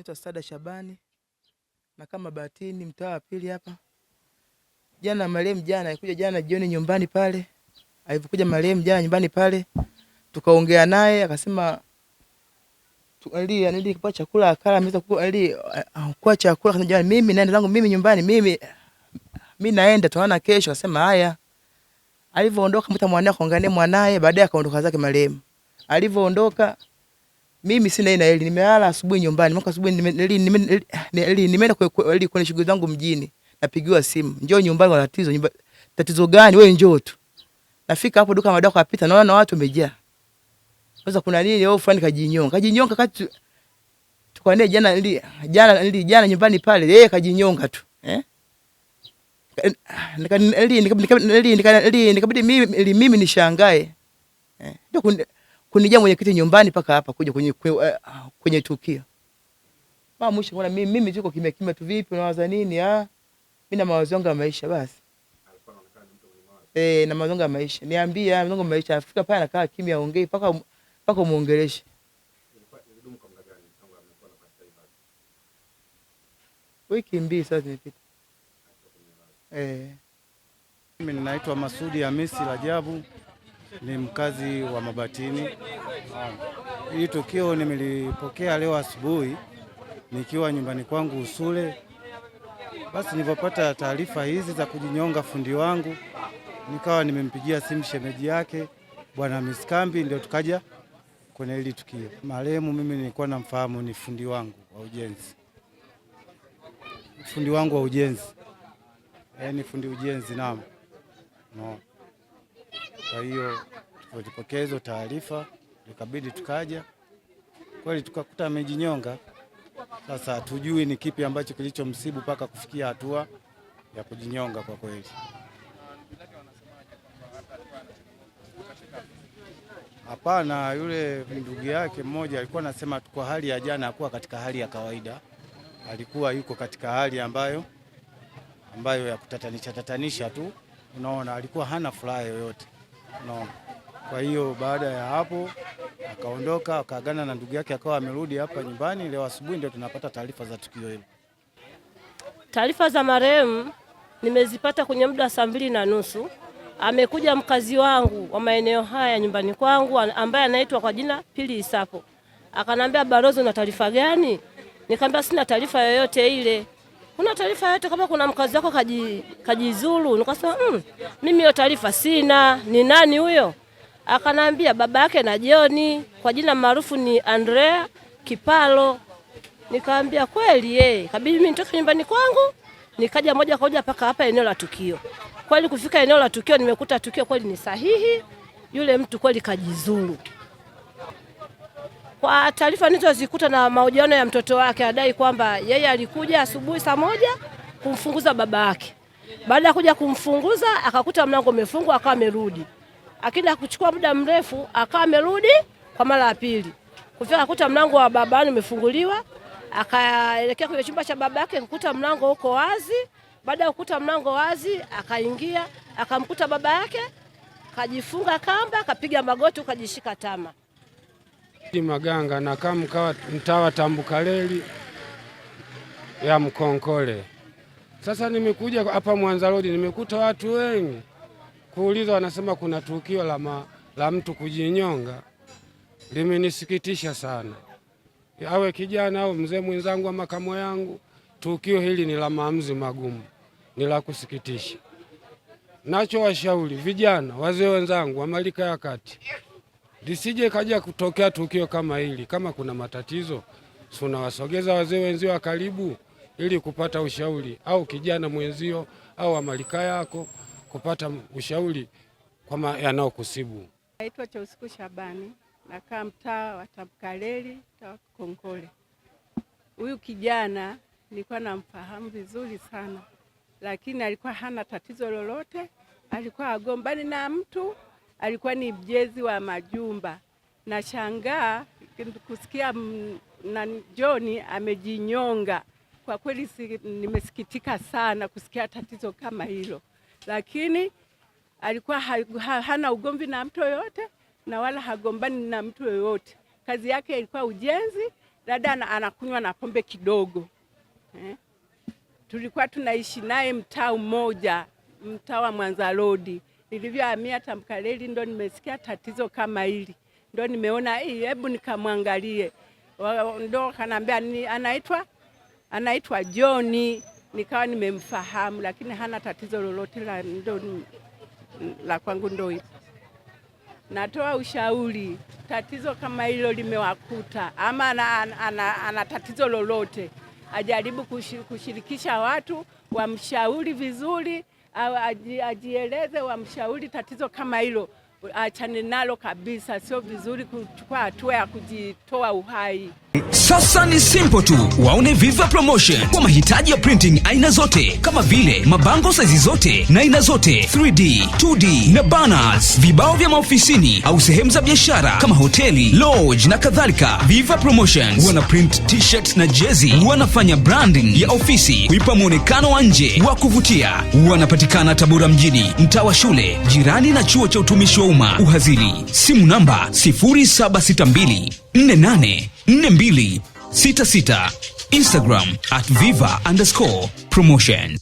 naitwa Sada Shabani na kama Batini mtaa wa pili hapa. Jana marehemu alikuja jana jioni nyumbani pale. Alipokuja marehemu jana nyumbani pale, tukaongea naye akasema kwa chakula akala ameweza kwa chakula kana mimi naenda zangu mimi nyumbani mimi naenda tunaona kesho. Akasema haya. Alivyoondoka mta mwanae akaongea mwanae, baadaye akaondoka zake marehemu. Alivyoondoka mimi sina ina eli, nimelala asubuhi nyumbani. Mwaka asubuhi nimeenda kwenye shughuli zangu mjini. Napigiwa simu, njoo nyumbani kwa tatizo. Tatizo gani? Wewe njoo tu. Nafika hapo duka madawa kapita, naona watu wamejaa. Sasa kuna nini? Wewe fulani kajinyonga kati tukwane jana nyumbani pale, yeye kajinyonga tu. Nikabidi mimi nishangae. Ndio kunijia mwenyekiti nyumbani paka hapa kuja kwenye tukio. Mama mwisho kuna mimi tuko kimya kimya tu, vipi unawaza nini? Mimi na mawazo yangu ya maisha basi. Alikuwa anaonekana mtu mwenye mawazo. Na mawazo yangu ya maisha. Niambie mawazo yangu ya maisha. Afika pale anakaa kimya aongee paka muongeleshe. Ilidumu kwa muda gani tangu amekuwa anapata hivi? Wiki mbili sasa zimepita. Mimi ninaitwa Masudi Hamisi Rajabu, ni mkazi wa Mabatini. Hili tukio nimelipokea leo asubuhi nikiwa nyumbani kwangu Usule. Basi nilipopata taarifa hizi za kujinyonga fundi wangu, nikawa nimempigia simu shemeji yake Bwana Miskambi, ndio tukaja kwenye hili tukio. Marehemu mimi nilikuwa namfahamu, ni fundi wangu wa ujenzi. Fundi wangu wa ujenzi. Ni fundi ujenzi naam. No. Kwa hiyo tulipokea hizo taarifa, ikabidi tukaja. Kweli tukakuta amejinyonga. Sasa hatujui ni kipi ambacho kilichomsibu mpaka kufikia hatua ya kujinyonga kwa kweli. Hapana, yule ndugu yake mmoja alikuwa anasema kwa hali ya jana hakuwa katika hali ya kawaida. Alikuwa yuko katika hali ambayo ya kutatanisha tu. Unaona, alikuwa hana furaha yoyote. Unaona. Kwa hiyo baada ya hapo akaondoka, akaagana na ndugu yake, akawa amerudi hapa nyumbani. Leo asubuhi ndio tunapata taarifa za tukio hilo. Taarifa za marehemu nimezipata kwenye muda wa 2:30. Amekuja mkazi wangu wa maeneo haya nyumbani kwangu ambaye anaitwa kwa jina Pili Isapo. Akanambia, Barozi, una taarifa gani? Nikamwambia sina taarifa yoyote ile. Kuna taarifa yoyote kama kuna mkazi wako kajizuru? Nikasema mimi hiyo taarifa sina. Ni nani huyo? Akanambia baba yake na Joni, kwa jina maarufu ni Andrea Kipalo. Nikamwambia kweli kabidi mimi nitoke nyumbani kwangu nikaja moja kwa moja paka hapa eneo la tukio. Kweli kufika eneo la tukio nimekuta tukio kweli ni sahihi. Yule mtu kweli kajizuru. Kwa taarifa nilizozikuta na mahojiano ya mtoto wake, adai kwamba yeye alikuja asubuhi saa 1 kumfunguza baba yake. Baada ya kuja kumfunguza akakuta mlango umefungwa, akawa amerudi. Akida kuchukua muda mrefu akawa amerudi kwa mara ya pili. Kufika akakuta mlango wa babani umefunguliwa, akaelekea kwenye chumba cha baba yake, kukuta mlango uko wazi. Baada ya kukuta mlango wazi akaingia, akamkuta baba yake kajifunga kamba, kapiga magoti, kajishika tama. Maganga na kama mkawa mtawa Tambukareli ya Mkonkole. Sasa nimekuja hapa Mwanza Road, nimekuta watu wengi kuuliza, wanasema kuna tukio la mtu kujinyonga. Limenisikitisha sana. Awe kijana au mzee mwenzangu wa makamo yangu, tukio hili ni la maamuzi magumu, ni la kusikitisha. Nacho washauri vijana, wazee wenzangu wa malika ya kati, lisije kaja kutokea tukio kama hili. Kama kuna matatizo, tunawasogeza wazee wenzio wa karibu ili kupata ushauri, au kijana mwenzio au wa malika yako kupata ushauri kama yanayokusibu. Naitwa Chausiku Shabani, nakaa mtaa wa Tambukareli, mtaa wa Konkole. Huyu kijana nilikuwa namfahamu vizuri sana, lakini alikuwa hana tatizo lolote. Alikuwa agombani na mtu, alikuwa ni mjezi wa majumba. Na shangaa kusikia na Joni amejinyonga. Kwa kweli nimesikitika sana kusikia tatizo kama hilo. Lakini alikuwa hana ugomvi na mtu yoyote na wala hagombani na mtu yoyote. Kazi yake ilikuwa ujenzi, dada anakunywa na pombe kidogo. Tulikuwa tunaishi naye mtaa mmoja, mtaa wa Mwanza Road. Nilivyohamia Tambukareli ndo nimesikia tatizo kama hili. Ndo nimeona hebu nikamwangalie. Ndo kanambia anaitwa John. Nikawa nimemfahamu lakini hana tatizo lolote la kwangu ndo hili. Natoa ushauri, tatizo kama hilo limewakuta ama ana tatizo lolote, ajaribu kushirikisha watu, wamshauri vizuri, ajieleze, wamshauri tatizo kama hilo, achane nalo kabisa. Sio vizuri kuchukua hatua ya kujitoa uhai. Sasa ni simple tu, waone Viva Promotion kwa mahitaji ya printing aina zote kama vile mabango size zote na aina zote, 3D, 2D na banners, vibao vya maofisini au sehemu za biashara kama hoteli, lodge na kadhalika. Viva Promotions wana print t-shirt na jezi, wanafanya branding ya ofisi kuipa muonekano wa nje wa kuvutia. Wanapatikana Tabora mjini, mtaa wa shule, jirani na chuo cha utumishi wa umma Uhazili. Simu namba 0762484266. Instagram @viva_promotion.